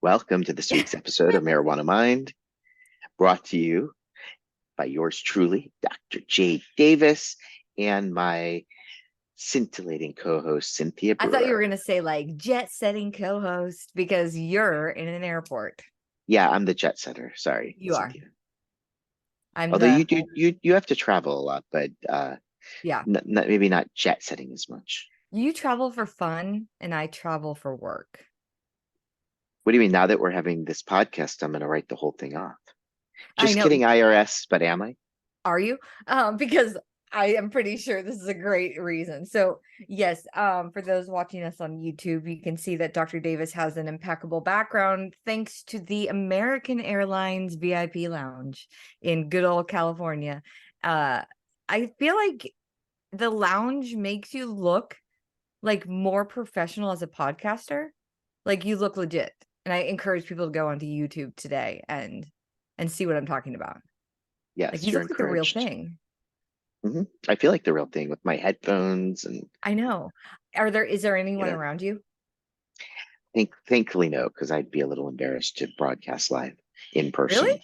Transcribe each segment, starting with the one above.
Welcome to this week's episode of Marijuana Mind, brought to you by yours truly, Dr. J. Davis, and my scintillating co-host, Cynthia I thought you were Brewer. going to say like jet-setting co-host because you're in an airport. Yeah, I'm the jet setter. Sorry, You are. Cynthia. I'm Although the you have to travel a lot, but yeah. maybe not jet setting as much. You travel for fun and I travel for work. What do you mean? Now that we're having this podcast, I'm going to write the whole thing off. I Just know. kidding, IRS, but am I? Are you? Because I am pretty sure this is a great reason. So yes, for those watching us on YouTube, you can see that Dr. Davis has an impeccable background thanks to the American Airlines VIP lounge in good old California. I feel like the lounge makes you look like more professional as a podcaster. Like you look legit. And I encourage people to go onto YouTube today and see what I'm talking about. Like Yes, you you're look like the real encouraged. thing. I feel like the real thing with my headphones and I know. Is there you anyone know. around you? Thankfully, no, because I'd be a little embarrassed to broadcast live in Really? person.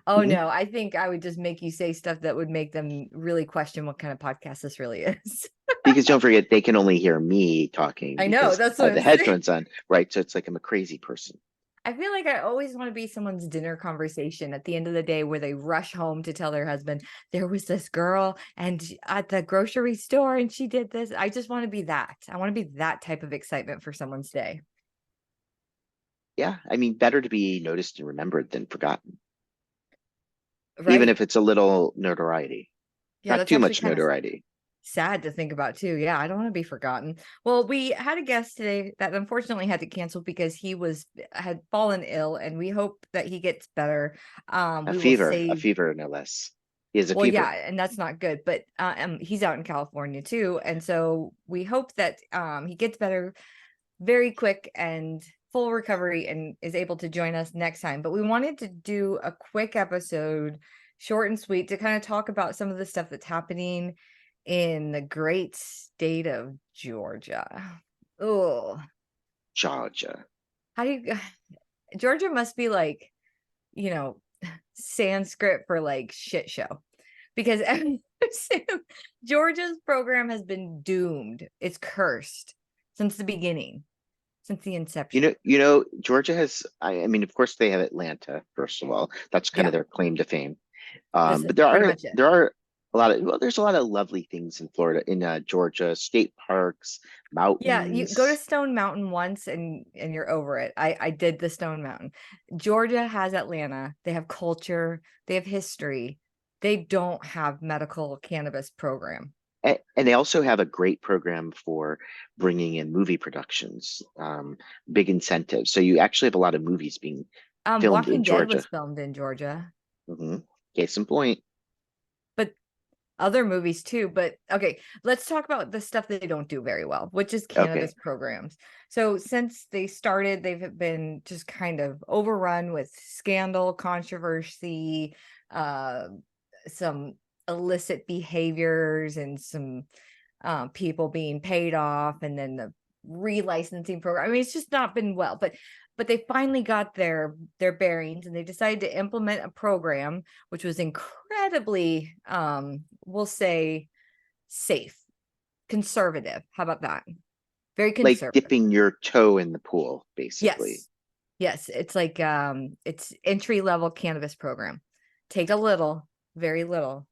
Oh Mhm. no, I think I would just make you say stuff that would make them really question what kind of podcast this really is. Because don't forget, they can only hear me talking I know, because that's I what have I'm the saying. headphones on, right? So it's like I'm a crazy person. I feel like I always want to be someone's dinner conversation at the end of the day where they rush home to tell their husband, there was this girl at the grocery store and she did this. I just want to be that. I want to be that type of excitement for someone's day. Yeah, I mean, better to be noticed and remembered than forgotten, even Right. if it's a little notoriety, Yeah, not that's too actually much kind of notoriety. sad to think about too. Yeah, I don't want to be forgotten. Well, we had a guest today that unfortunately had to cancel because he had fallen ill, and we hope that he gets better. We will A save. fever, no less. He has a Well, yeah, fever. and that's not good. But he's out in California too, and so we hope that he gets better very quick and full recovery and is able to join us next time. But we wanted to do a quick episode, short and sweet, to kind of talk about some of the stuff that's happening in the great state of Georgia. Oh, Georgia. how do you Georgia must be like, you know, Sanskrit for like shit show. Because Georgia's program has been doomed. It's cursed since the beginning, since the inception. Georgia has. I mean, of course, they have Atlanta. First of all, that's kind of Yeah, their claim to fame. that's But there pretty are much it. there are a lot of there's a lot of lovely things in Florida, in Georgia, state parks, Yeah, you go to mountains. Stone Mountain once and you're over it. I did the Stone Mountain. Georgia has Atlanta. They have culture, they have history. They don't have medical cannabis program. And they also have a great program for bringing in movie productions, big incentives. So you actually have a lot of movies being filmed in Walking Dead Georgia. was filmed in Georgia, hmm Case in point. but other movies too. But okay, let's talk about the stuff they don't do very well, which is Okay. cannabis programs. So since they started, they've been just kind of overrun with scandal, controversy, uh, some illicit behaviors, and some people being paid off, and then the relicensing program. I mean, it's just not been well, but they finally got their bearings, and they decided to implement a program which was incredibly, we'll say, safe, conservative. How about that? Very Like conservative. dipping your toe in the pool, basically. Yes. Yes, it's like it's entry level cannabis program. Take a little, very little,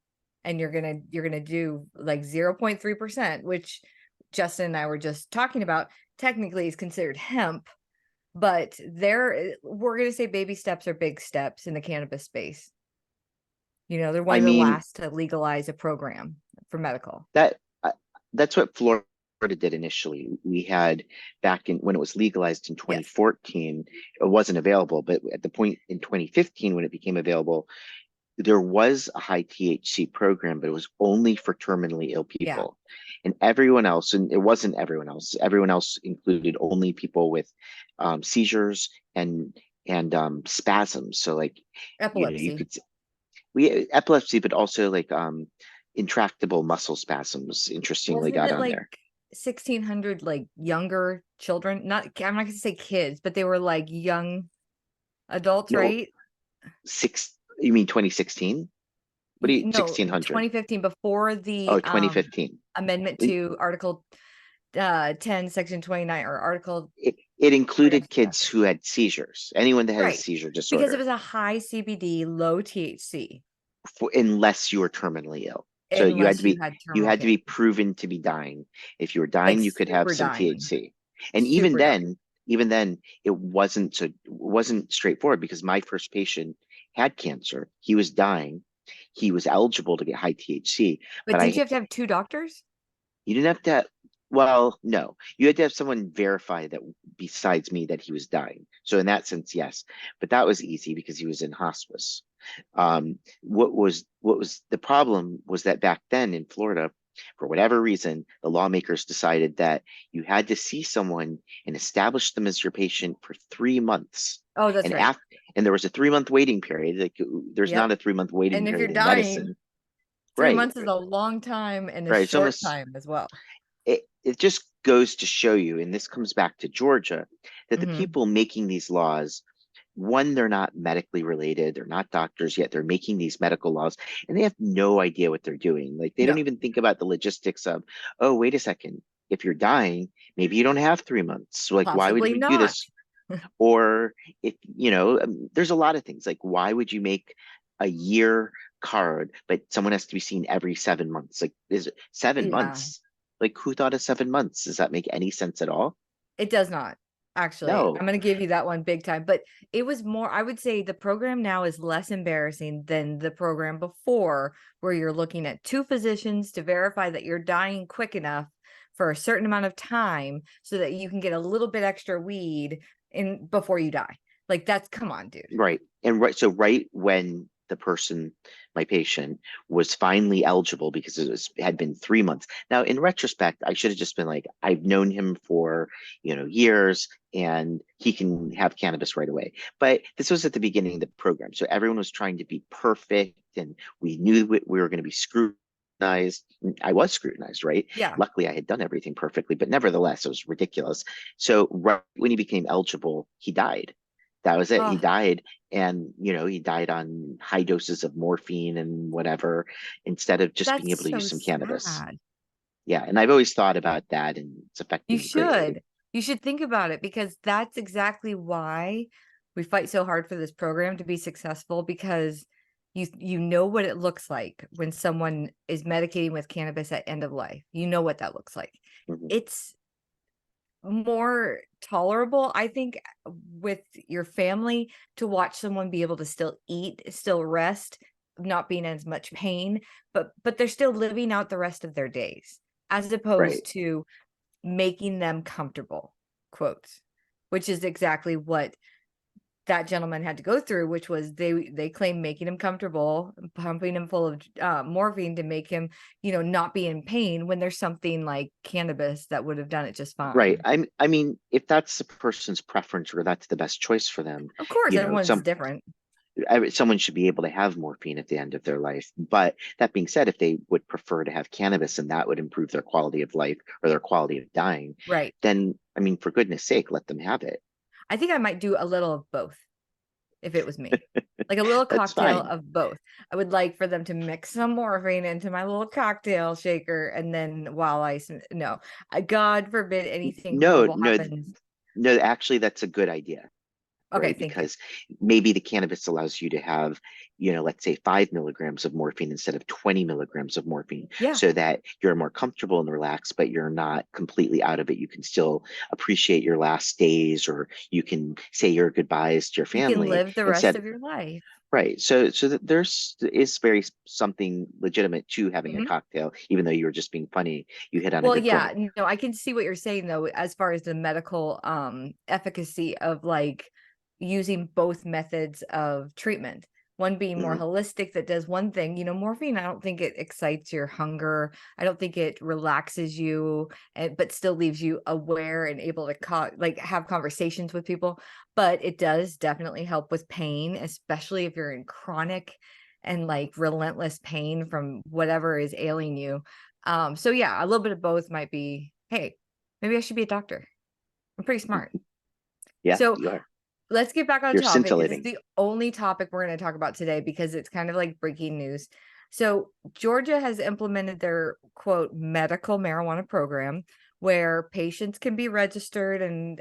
and you're gonna do like 0.3%, which Justin and I were just talking about. Technically is considered hemp, but we're gonna say baby steps are big steps in the cannabis space. They're one I of the mean, last to legalize a program for medical. that uh, that's what Florida did initially. We had back in when it was legalized in Yes. 2014, it wasn't available, but at the point in 2015 when it became available, there was a high THC program, but it was only for terminally ill Yeah. people. And everyone else, and it wasn't everyone else included only people with seizures and spasms. So like, you Epilepsy. could we epilepsy, but also like intractable muscle spasms, interestingly Wasn't got it on like there. 1,600 like younger children? I'm not gonna say kids, but they were like young adults, No, right? you mean 2016? What do you, No, 1600? 2015, before Oh, the 2015. amendment It, to Article 10, Section 29, or Article, it I gotta included say that. kids who had seizures, anyone that has a Right. seizure Because it disorder, was a high CBD, low THC, unless you were terminally ill. So unless you had you terminal had to be cancer, proven to be dying. If you were like dying, you could have super some dying, THC. And super dying. even then, it wasn't straightforward because my first patient had cancer. He was dying. He was eligible to get high THC, But but didn't I you have to have two doctors? you didn't have to. Well, no, you had to have someone verify that besides me that he was dying. So in that sense, yes, but that was easy because he was in hospice. What was the problem was that back then in Florida, for whatever reason, the lawmakers decided that you had to see someone and establish them as your patient for 3 months. Oh, that's And right. after, and there was a 3 month waiting period. Like there's not Yep. a 3 month waiting And if you're period in dying, medicine, three right? months is a long time and a Right. It's short almost time as well. it just goes to show you, and this comes back to Georgia, that the Hmm. people making these laws, one, they're not medically related, they're not doctors yet, they're making these medical laws, and they have no idea what they're doing. Like they don't No, even think about the logistics of, oh, wait a second, if you're dying, maybe you don't have 3 months. So, like, why would possibly we do not. this? Or if there's a lot of things like why would you make a year card, but someone has to be seen every 7 months? Like, is it seven Yeah, months? Like, who thought of 7 months? Does that make any sense at all? it does not. Actually, No. I'm going to give you that one big time. But it was more, I would say the program now is less embarrassing than the program before, where you're looking at two physicians to verify that you're dying quick enough for a certain amount of time so that you can get a little bit extra weed in before you die. Like, that's, come on, dude. Right. And right, so right when the person, my patient, was finally eligible because it had been 3 months. Now, in retrospect, I should have just been like, I've known him for, years and he can have cannabis right away. But this was at the beginning of the program. So everyone was trying to be perfect and we knew we were going to be scrutinized. I was scrutinized, right? Yeah. Luckily, I had done everything perfectly, but nevertheless, it was ridiculous. So right when he became eligible, he died. That was it. He Oh, died, and he died on high doses of morphine and whatever, instead of just being that's able to use so some cannabis. sad. Yeah, and I've always thought about that, and it's You affecting me greatly. should. You should think about it, because that's exactly why we fight so hard for this program to be successful, because you know what it looks like when someone is medicating with cannabis at end of life. You know what that looks like. Mhm. It's more tolerable, I think, with your family, to watch someone be able to still eat, still rest, not being in as much pain, but they're still living out the rest of their days, as Right. opposed to making them comfortable, quotes, which is exactly what that gentleman had to go through, which was they claim making him comfortable, pumping him full of morphine to make him, not be in pain, when there's something like cannabis that would have done it just Right. fine. I mean, if that's the person's preference or that's the best choice for them, Of course, you know, everyone's some different. someone should be able to have morphine at the end of their life. But that being said, if they would prefer to have cannabis and that would improve their quality of life or their quality of dying, Right. then I mean, for goodness sake, let them have it. I think I might do a little of both if it was me. Like a little That's cocktail fine. of both. I would like for them to mix some morphine into my little cocktail shaker, and then while no, God forbid anything No, horrible no, happens. no, actually, that's a good idea, Okay, right? thank you. Because maybe the cannabis allows you to have, let's say 5 milligrams of morphine instead of 20 milligrams of morphine, Yeah, so that you're more comfortable and relaxed, but you're not completely out of it. You can still appreciate your last days, or you can say your goodbyes to your you can family live the rest instead. of your life. Right. So that there's is very something legitimate to having a Mhm. cocktail, even though you were just being funny. You hit on a Well, good yeah, point. no, I can see what you're saying though, as far as the medical efficacy of like using both methods of treatment. One being more Mhm. holistic, that does one thing, morphine, I don't think it excites your hunger. I don't think it relaxes you, but still leaves you aware and able to like have conversations with people. But it does definitely help with pain, especially if you're in chronic and like relentless pain from whatever is ailing you. So yeah, a little bit of both might be, hey, maybe I should be a doctor. I'm pretty smart. Yeah, So you are. let's get back on You're topic. This is scintillating. the only topic we're going to talk about today because it's kind of like breaking news. So Georgia has implemented their quote medical marijuana program where patients can be registered and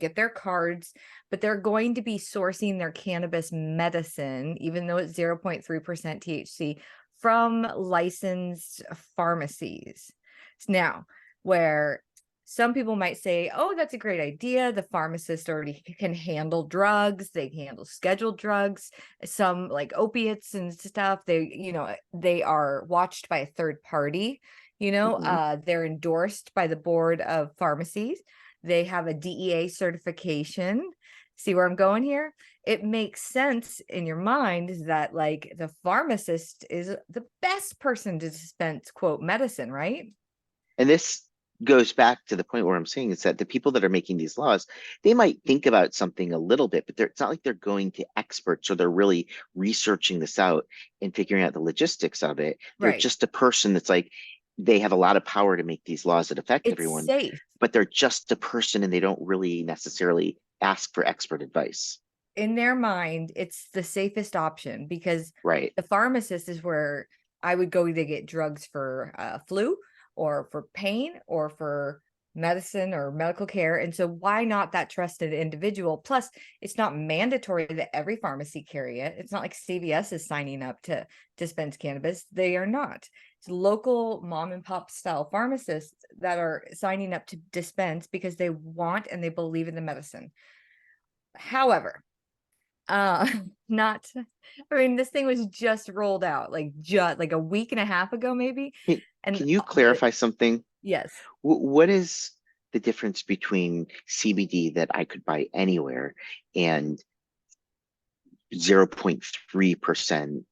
get their cards, but they're going to be sourcing their cannabis medicine, even though it's 0.3% THC, from licensed pharmacies. Now, where some people might say, oh, that's a great idea. The pharmacist already can handle drugs. They can handle scheduled drugs, some like opiates and stuff. They are watched by a third party. They're endorsed by the board of pharmacies. They have a DEA certification. See where I'm going here? It makes sense in your mind that like the pharmacist is the best person to dispense quote medicine, right? And this goes back to the point where I'm saying is that the people that are making these laws, they might think about something a little bit, but it's not like they're going to experts or they're really researching this out and figuring out the logistics of it. They're Right. just a person that's like, they have a lot of power to make these laws that affect It's everyone, safe. but they're just a person and they don't really necessarily ask for expert advice. In their mind, it's the safest option because Right. the pharmacist is where I would go to get drugs for flu or for pain or for medicine or medical care. And so why not that trusted individual? Plus, it's not mandatory that every pharmacy carry it. It's not like CVS is signing up to dispense cannabis. They are not. It's local mom and pop style pharmacists that are signing up to dispense because they want and they believe in the medicine. However, uh not I mean, this thing was just rolled out like a week and a half ago maybe. Can, And can you clarify something? yes, What is the difference between CBD that I could buy anywhere and 0.3%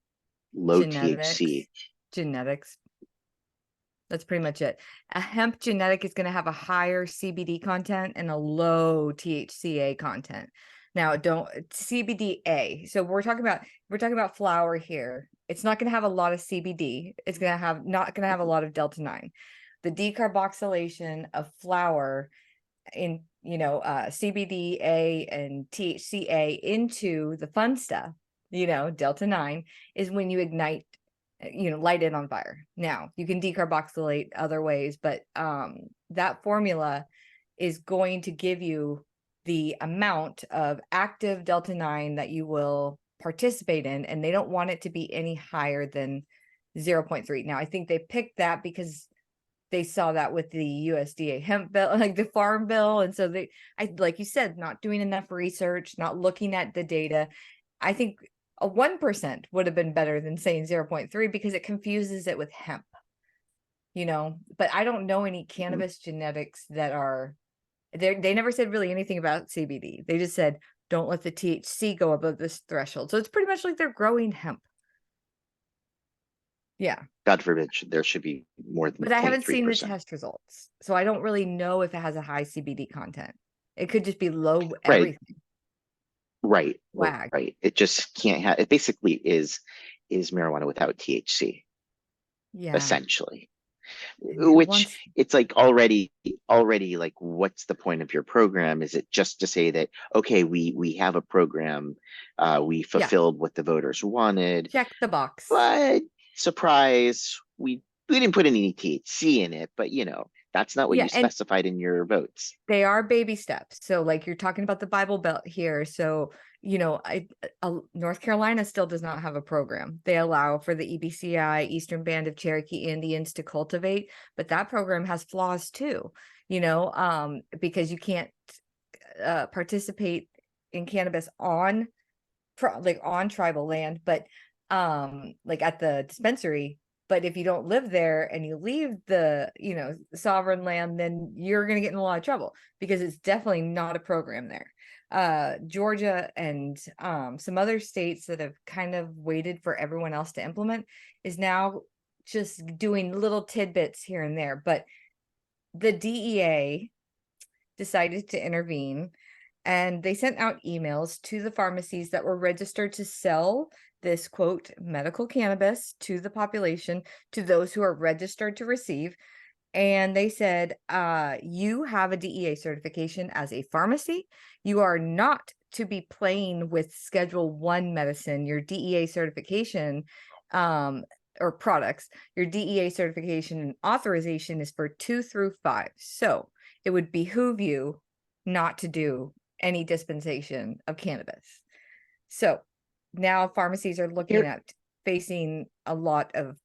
low genetics. THC? Genetics. That's pretty much it. A hemp genetic is going to have a higher CBD content and a low THCA content. Now, don't CBDA. So we're talking about flower here. It's not going to have a lot of CBD. It's going to have not going to have a lot of delta 9. The decarboxylation of flower in CBDA and THCA into the fun stuff, delta 9 is when you ignite, light it on fire. Now you can decarboxylate other ways, but that formula is going to give you the amount of active delta 9 that you will participate in, and they don't want it to be any higher than 0.3. Now I think they picked that because they saw that with the USDA hemp bill, like the farm bill. And so like you said, not doing enough research, not looking at the data. I think a 1% would have been better than saying 0.3 because it confuses it with hemp, but I don't know any Mhm. cannabis genetics that are there. They never said really anything about CBD. They just said, don't let the THC go above this threshold. So it's pretty much like they're growing hemp. Yeah. God forbid there should be more than But I haven't seen the 0.3%. test results, so I don't really know if it has a high CBD content. It could just be low Right, everything. right, Wag. right. It just can't have, it basically is marijuana without THC, Yeah. essentially. And who Which wants it's like already like what's the point of your program? Is it just to say that okay, we have a program, we yeah, fulfilled what the voters wanted, check the box. but surprise, we didn't put any THC in it, but that's not what Yeah, you and specified in your votes. they are baby steps. So like you're talking about the Bible Belt here. So, North Carolina still does not have a program. They allow for the EBCI, Eastern Band of Cherokee Indians, to cultivate, but that program has flaws too, because you can't participate in cannabis on on tribal land, but like at the dispensary. But if you don't live there and you leave the sovereign land, then you're going to get in a lot of trouble because it's definitely not a program there. Georgia and some other states that have kind of waited for everyone else to implement is now just doing little tidbits here and there. But the DEA decided to intervene, and they sent out emails to the pharmacies that were registered to sell this quote medical cannabis to the population, to those who are registered to receive. And they said, you have a DEA certification as a pharmacy. You are not to be playing with Schedule 1 medicine, your DEA certification, or products, your DEA certification and authorization is for 2 through 5. So it would behoove you not to do any dispensation of cannabis. So now pharmacies are looking Here, at facing a lot of,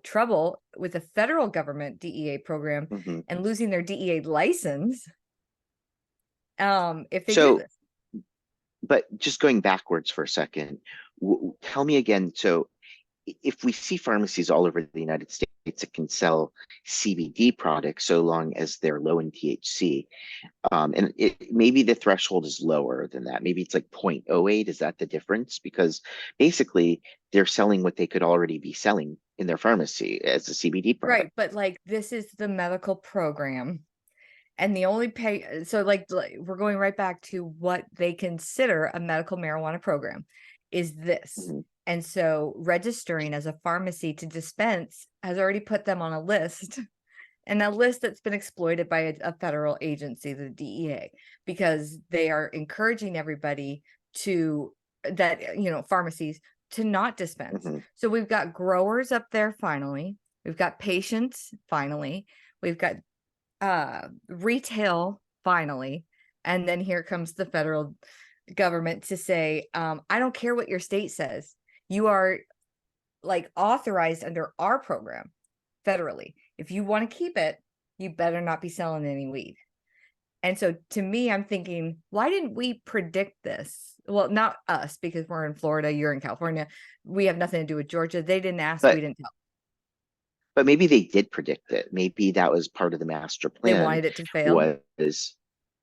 trouble with the federal government DEA program mhm. and losing their DEA license if they do So, this. but just going backwards for a second, tell me again. So, if we see pharmacies all over the United States that can sell CBD products so long as they're low in THC, and maybe the threshold is lower than that. Maybe it's like 0.08. Is that the difference? Because basically they're selling what they could already be selling in their pharmacy as a CBD Right, product. but like this is the medical program, and the only pay, so like we're going right back to what they consider a medical marijuana program is this. Mhm, And so registering as a pharmacy to dispense has already put them on a list, and a list that's been exploited by a federal agency, the DEA, because they are encouraging everybody to that, pharmacies to not dispense. mhm, So we've got growers up there finally. We've got patients finally. We've got retail finally. And then here comes the federal government to say, I don't care what your state says. You are like authorized under our program federally. If you want to keep it, you better not be selling any weed. And so to me, I'm thinking, why didn't we predict this? Well, not us, because we're in Florida, you're in California. We have nothing to do with Georgia. They didn't ask, we But didn't tell. maybe they did predict it. Maybe that was part of the master They plan, wanted it to fail. was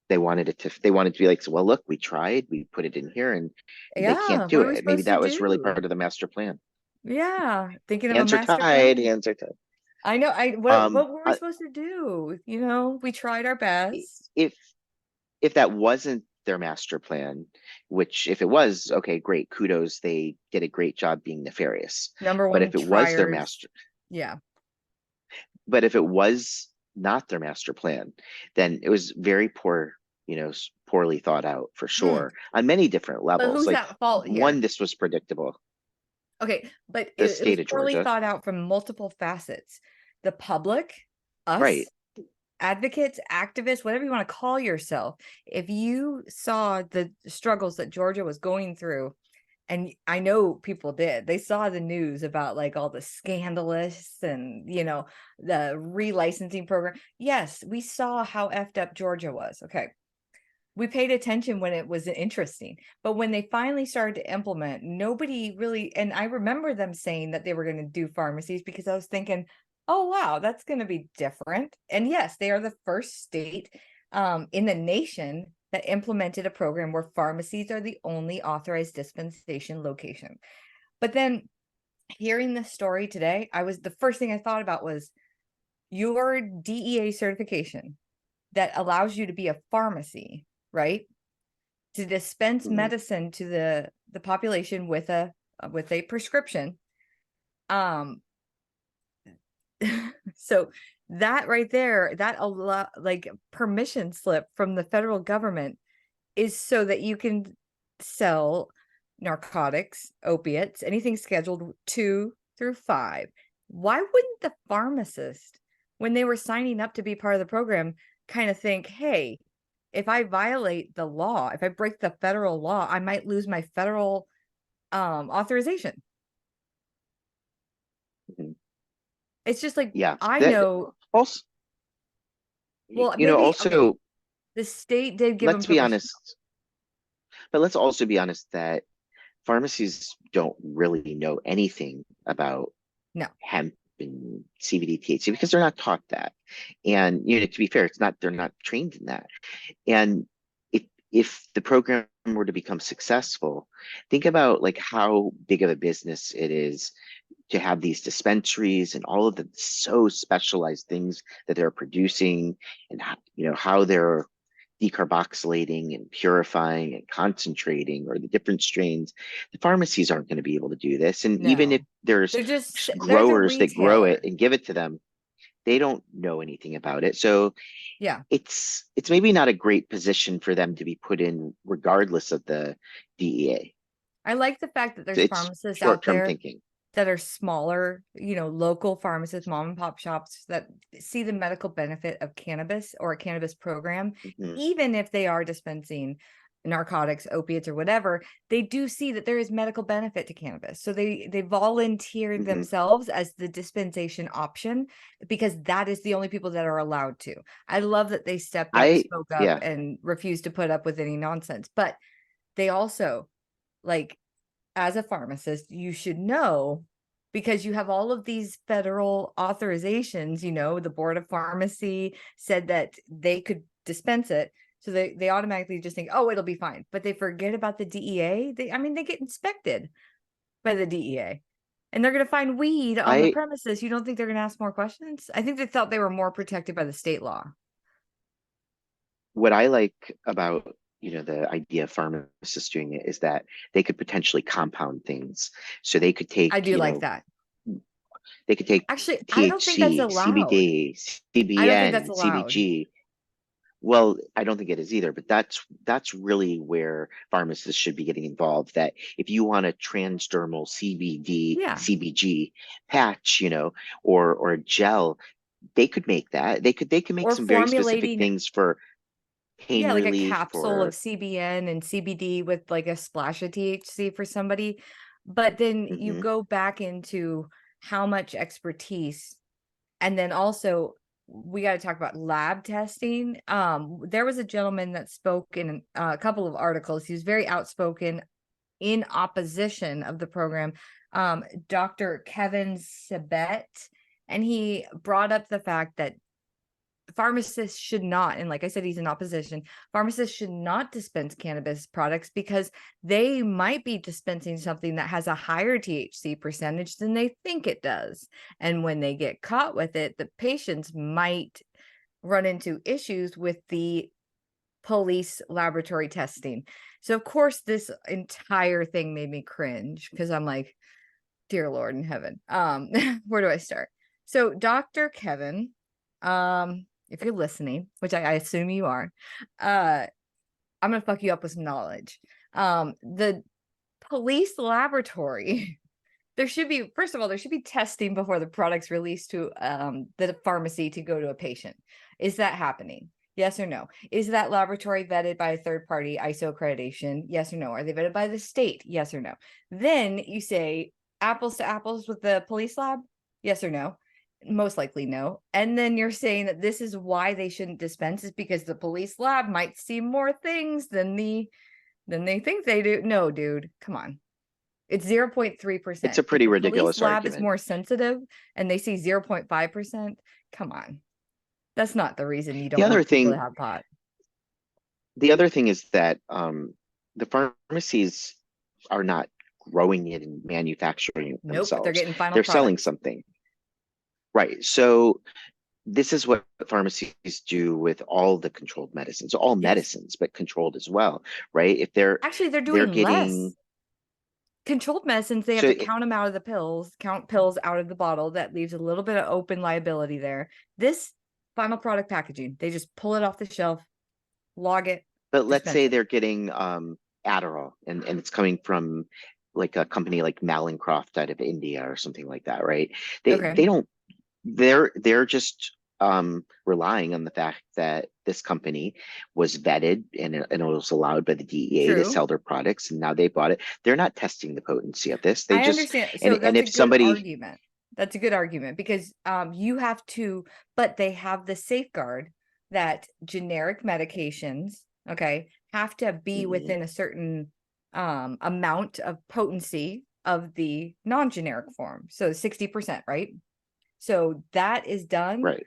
they wanted to be like, so, well, look, we tried, we put it in here, and they Yeah, can't what do are we it. Maybe supposed to that was really do? part of the master plan. Yeah, thinking of a Hands are master tied, plan. hands are tied. I know. What Um, were we supposed to do? We tried our best. if if that wasn't their master plan, which if it was, okay, great, kudos, they did a great job being nefarious. Number But one, if it was their triers. master, Yeah. but if it was not their master plan, then it was very poor, poorly thought out for Mm. sure on many different But levels. who's Like, at fault one, here? this was predictable. Okay, but The it was state of poorly Georgia, thought out from multiple facets. The public, right? us, advocates, activists, whatever you want to call yourself. If you saw the struggles that Georgia was going through, and I know people did, they saw the news about like all the scandalous and, the relicensing program. Yes, we saw how effed up Georgia was. Okay. We paid attention when it was interesting, but when they finally started to implement, nobody really, and I remember them saying that they were going to do pharmacies because I was thinking, oh wow, that's going to be different. And yes, they are the first state in the nation that implemented a program where pharmacies are the only authorized dispensation location. But then hearing this story today, the first thing I thought about was your DEA certification that allows you to be a pharmacy, right? To dispense Mhm. medicine to the population with a prescription. Um so that right there, that a lot like permission slip from the federal government is so that you can sell narcotics, opiates, anything scheduled 2 through 5. Why wouldn't the pharmacist, when they were signing up to be part of the program, kind of think, hey, if I violate the law, if I break the federal law, I might lose my federal authorization. Mhm. It's just like Yeah. I That know, also, well, maybe okay, also, the state did give them let's be permission. honest, but let's also be honest that pharmacies don't really know anything about No, hemp and CBD, THC because they're not taught that. And to be fair, it's not they're not trained in that. And if the program were to become successful, think about like how big of a business it is to have these dispensaries and all of the so specialized things that they're producing, and how they're decarboxylating and purifying and concentrating, or the different strains. The pharmacies aren't going to be able to do this, and even if no. there's They're just they're the growers that grow it retailer. and give it to them, They don't know anything about it. So Yeah. it's maybe not a great position for them to be put in regardless of the DEA. I like the fact that So there's it's pharmacists out short-term there thinking. that are smaller, local pharmacists, mom and pop shops that see the medical benefit of cannabis or a cannabis program, Mhm, even if they are dispensing narcotics, opiates, or whatever, they do see that there is medical benefit to cannabis. So they volunteer mhm. themselves as the dispensation option because that is the only people that are allowed to. I love that they stepped up, I spoke up, Yeah, and refused to put up with any nonsense. But they also, like, as a pharmacist, you should know because you have all of these federal authorizations, the Board of Pharmacy said that they could dispense it. So they automatically just think, oh, it'll be fine. But they forget about the DEA. They get inspected by the DEA and they're going to find weed on the I premises. You don't think they're going to ask more questions? I think they thought they were more protected by the state law. what I like about the idea of pharmacists doing it is that they could potentially compound things. So I do like that. they could take Actually, I don't think that's THC, allowed. CBD, I don't think that's CBN, allowed. CBG. Well, I don't think it is either, but that's really where pharmacists should be getting involved. That if you want a transdermal CBD, Yeah. CBG patch, or gel, they could make that. They can make Or some very specific formulating, things for pain yeah, like a relief, capsule of for CBN and CBD with like a splash of THC for somebody. But then you hmm go back into how much expertise. And then also we got to talk about lab testing. There was a gentleman that spoke in a couple of articles. He was very outspoken in opposition of the program, Dr. Kevin Sabet, and he brought up the fact that pharmacists should not, and like I said, he's in opposition, pharmacists should not dispense cannabis products because they might be dispensing something that has a higher THC percentage than they think it does. And when they get caught with it, the patients might run into issues with the police laboratory testing. So of course this entire thing made me cringe because I'm like, dear Lord in heaven. Where do I start? So Dr. Kevin, if you're listening, which I assume you are, I'm gonna fuck you up with some knowledge. The police laboratory, there should be, first of all, there should be testing before the product's released to the pharmacy to go to a patient. Is that happening? Yes or no? Is that laboratory vetted by a third party ISO accreditation? Yes or no? Are they vetted by the state? Yes or no? Then you say apples to apples with the police lab? Yes or no? Most likely no. And then you're saying that this is why they shouldn't dispense is because the police lab might see more things than they think they do. No, dude, come on. It's it's a 0.3%. If pretty the police ridiculous lab is argument. more sensitive and they see 0.5%, come on. That's not the reason you The don't other want people to thing, have pot. the other thing is that the pharmacies are not growing it and manufacturing it Nope, they're themselves. getting final They're selling products. something, right? So this is what pharmacies do with all the controlled medicines, all Yes. medicines, but controlled as well, right? If they're Actually, they're they're doing less. getting Controlled medicines, they have so to count them out of the pills, count pills out of the bottle. That leaves a little bit of open liability there. This final product packaging, they just pull it off the shelf, log it, but let's dispense say it. they're getting Adderall and it's coming from like a company like Malincroft out of India or something like that, right? They Okay, they don't they're just relying on the fact that this company was vetted and it was allowed by the DEA to true. sell their products, and now they bought it. They're not testing the potency of this. They I just understand. and So and that's a if good somebody argument. That's a good argument because you have to, but they have the safeguard that generic medications, okay, have to be Mhm, within a certain amount of potency of the non-generic form. So 60%, right? So that is done right,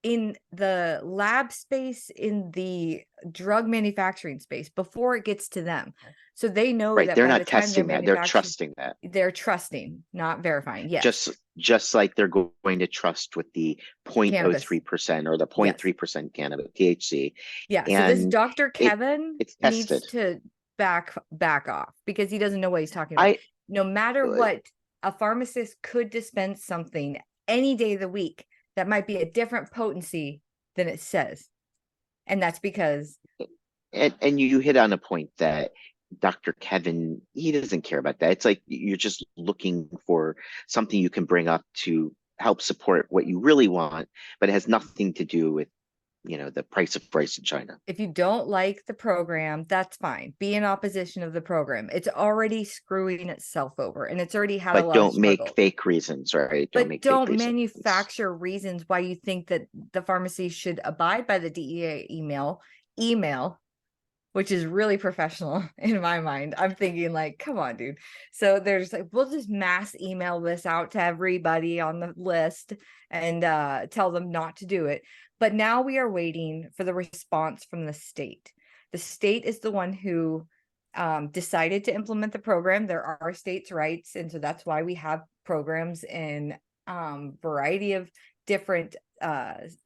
in the lab space, in the drug manufacturing space before it gets to them. So they know right, that they're by the not time they're testing that, they're manufacturing, trusting that. they're trusting, not verifying. Yes. Just like they're going to trust with the Cannabis. 0.03% or the Yes. 0.3% cannabis THC, Yeah. So this and Dr. it Kevin it's needs tested. to back off because he doesn't know what he's talking about. I No matter what, a pharmacist could dispense something any day of the week that might be a different potency than it says. And that's because And you hit on a point that Dr. Kevin, he doesn't care about that. It's like you're just looking for something you can bring up to help support what you really want, but it has nothing to do with, the price of rice in China. if you don't like the program, that's fine. Be in opposition of the program. It's already screwing itself over, and it's already had a But lot of don't make struggles. fake reasons, right? Don't But make fake don't reasons. manufacture reasons why you think that the pharmacy should abide by the DEA email, which is really professional in my mind. I'm thinking like, come on, dude. So there's like, we'll just mass email this out to everybody on the list and tell them not to do it. But now we are waiting for the response from the state. The state is the one who decided to implement the program. There are states' rights, and so that's why we have programs in variety of different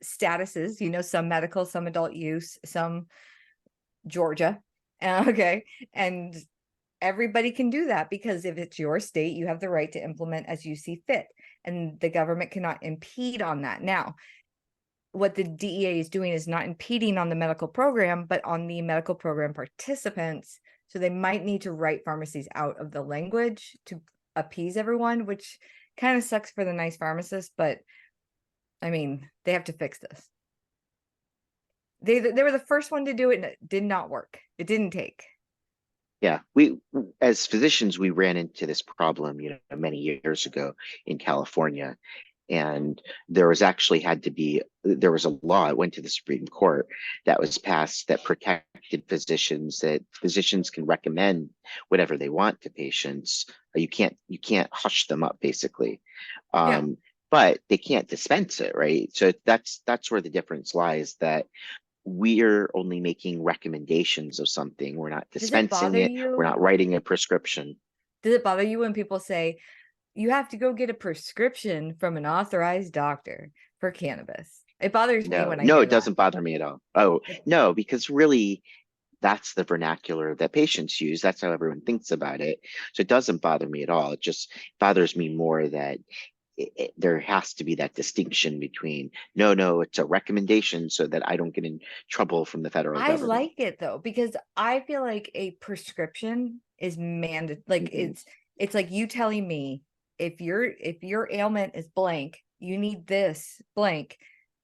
statuses, some medical, some adult use, some Georgia. Okay. And everybody can do that because if it's your state, you have the right to implement as you see fit. And the government cannot impede on that. Now, what the DEA is doing is not impeding on the medical program, but on the medical program participants. So they might need to write pharmacies out of the language to appease everyone, which kind of sucks for the nice pharmacists, but I mean, they have to fix this. They were the first one to do it and it did not work. It didn't take. Yeah, we as physicians, we ran into this problem, many years ago in California. And there was a law, it went to the Supreme Court, that was passed that protected physicians, that physicians can recommend whatever they want to patients. You can't hush them up, basically. Yeah. But they can't dispense it, right? So that's where the difference lies, that we're only making recommendations of something. We're not Does it dispensing bother it. We're not you? writing a prescription. Does it bother you when people say you have to go get a prescription from an authorized doctor for cannabis? It bothers me No, when I no, hear it that. doesn't bother me at all. Oh, no, because really that's the vernacular that patients use. That's how everyone thinks about it. So it doesn't bother me at all. It just bothers me more that there has to be that distinction between no, it's a recommendation so that I don't get in trouble from the federal I government. like it though, because I feel like a prescription is mandatory. Like Mhm. it's like you telling me if your ailment is blank, you need this blank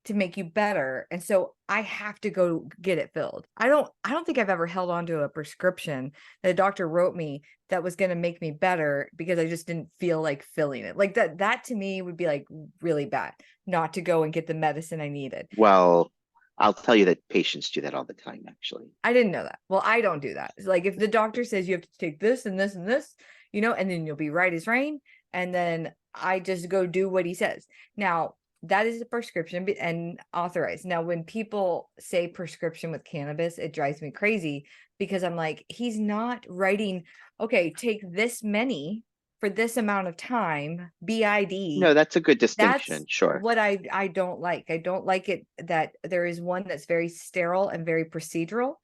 to make you better. And so I have to go get it filled. I don't think I've ever held on to a prescription that a doctor wrote me that was going to make me better because I just didn't feel like filling it. Like that to me would be like really bad not to go and get the medicine I needed. Well, I'll tell you that patients do that all the time, actually. I didn't know that. Well, I don't do that. It's like if the doctor says you have to take this and this and this, and then you'll be right as rain. And then I just go do what he says. Now, that is a prescription and authorized. Now, when people say prescription with cannabis, it drives me crazy because I'm like, he's not writing, okay, take this many for this amount of time, BID. No, that's a good That's distinction. Sure. what I don't like. I don't like it that there is one that's very sterile and very procedural.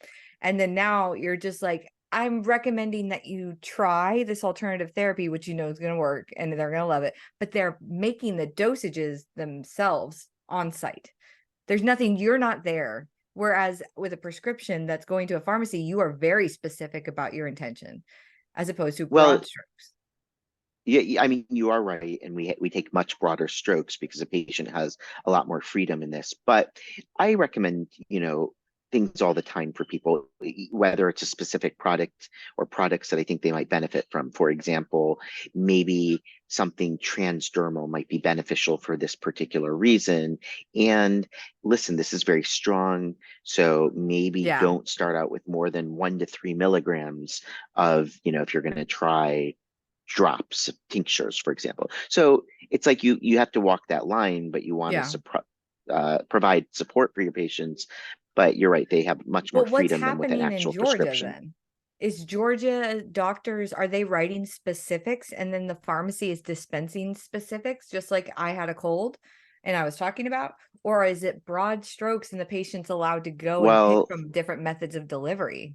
And then now you're just like, I'm recommending that you try this alternative therapy, which is going to work and they're going to love it, but they're making the dosages themselves on site. There's nothing, you're not there. Whereas with a prescription that's going to a pharmacy, you are very specific about your intention as opposed to Well, broad strokes. yeah, I mean, you are right, and we take much broader strokes because a patient has a lot more freedom in this. But I recommend, things all the time for people, whether it's a specific product or products that I think they might benefit from. For example, maybe something transdermal might be beneficial for this particular reason. And listen, this is very strong, so maybe Yeah. don't start out with more than 1 to 3 milligrams of, if you're going to try drops, tinctures, for example. So it's like you have to walk that line, but you want Yeah. to provide support for your patients. But you're right; they have much more But what's freedom than with an happening in actual Georgia prescription. then? Is Georgia doctors, are they writing specifics and then the pharmacy is dispensing specifics, just like I had a cold and I was talking about? Or is it broad strokes and the patient's allowed to go and pick Well, from different methods of delivery?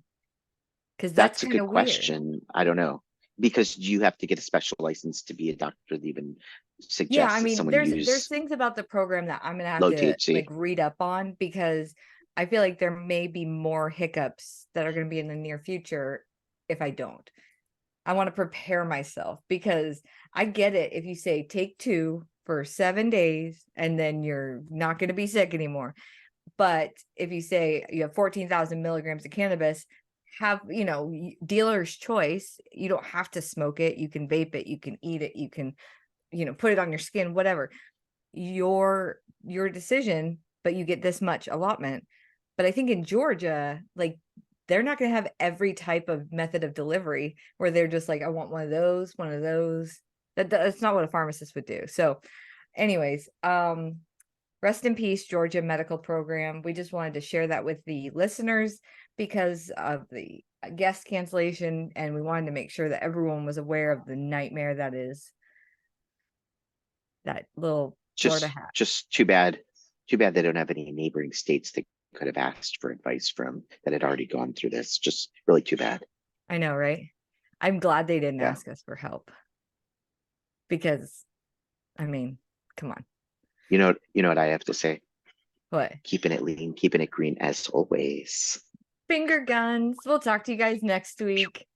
Because that's that's a kind good of weird. question. I don't know. because you have to get a special license to be a doctor that even Yeah, I suggests that mean, someone there's use things about the program that I'm gonna have low to like THC. read up on, because I feel like there may be more hiccups that are gonna be in the near future if I don't. I want to prepare myself, because I get it if you say take 2 for 7 days and then you're not going to be sick anymore. But if you say you have 14,000 milligrams of cannabis, have, dealer's choice. You don't have to smoke it. You can vape it. You can eat it. You can, put it on your skin, whatever. Your decision, but you get this much allotment. But I think in Georgia, like, they're not going to have every type of method of delivery where they're just like, I want one of those, one of those. That's not what a pharmacist would do. So, anyways, rest in peace, Georgia Medical Program. We just wanted to share that with the listeners because of the guest cancellation, and we wanted to make sure that everyone was aware of the nightmare that is that little Florida hat. Just too bad. Too bad they don't have any neighboring states that could have asked for advice from that had already gone through this. Just really too bad. I know, right? I'm glad they didn't Yeah. ask us for help, because, I mean, come on. You know what I have to say? What? Keeping it lean, keeping it green as always. Finger guns. We'll talk to you guys next week.